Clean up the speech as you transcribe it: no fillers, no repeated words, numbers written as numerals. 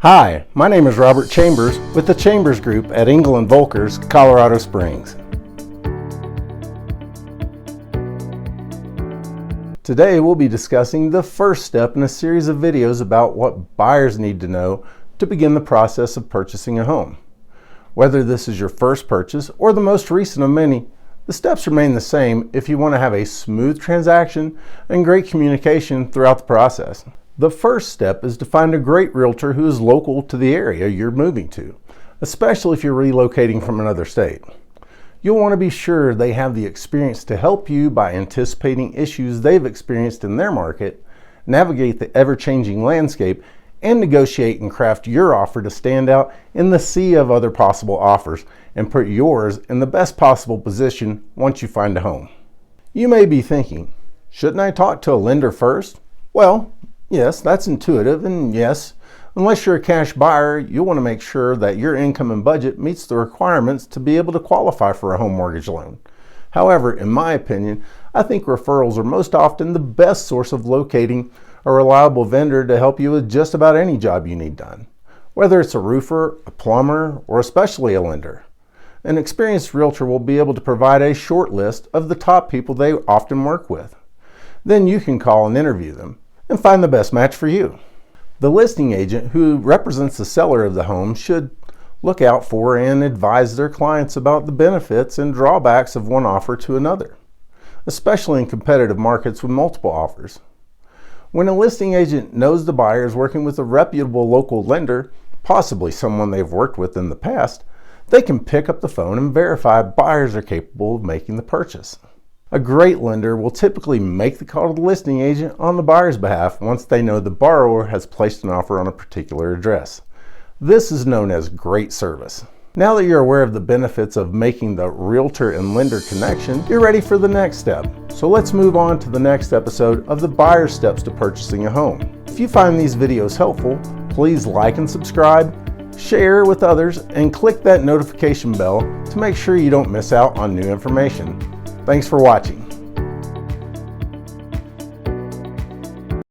Hi, my name is Robert Chambers with the Chambers Group at Engel Volkers Colorado Springs. Today we'll be discussing the first step in a series of videos about what buyers need to know to begin the process of purchasing a home. Whether this is your first purchase or the most recent of many, the steps remain the same if you want to have a smooth transaction and great communication throughout the process. The first step is to find a great realtor who is local to the area you're moving to, especially if you're relocating from another state. You'll want to be sure they have the experience to help you by anticipating issues they've experienced in their market, navigate the ever-changing landscape, and negotiate and craft your offer to stand out in the sea of other possible offers and put yours in the best possible position once you find a home. You may be thinking, shouldn't I talk to a lender first? Well, yes, that's intuitive, and yes, unless you're a cash buyer, you'll want to make sure that your income and budget meets the requirements to be able to qualify for a home mortgage loan. However, in my opinion, I think referrals are most often the best source of locating a reliable vendor to help you with just about any job you need done, whether it's a roofer, a plumber, or especially a lender. An experienced realtor will be able to provide a short list of the top people they often work with. Then you can call and interview them and find the best match for you. The listing agent who represents the seller of the home should look out for and advise their clients about the benefits and drawbacks of one offer to another, especially in competitive markets with multiple offers. When a listing agent knows the buyer is working with a reputable local lender, possibly someone they've worked with in the past, they can pick up the phone and verify buyers are capable of making the purchase. A great lender will typically make the call to the listing agent on the buyer's behalf once they know the borrower has placed an offer on a particular address. This is known as great service. Now that you're aware of the benefits of making the realtor and lender connection, you're ready for the next step. So let's move on to the next episode of the buyer's steps to purchasing a home. If you find these videos helpful, please like and subscribe, share with others, and click that notification bell to make sure you don't miss out on new information. Thanks for watching.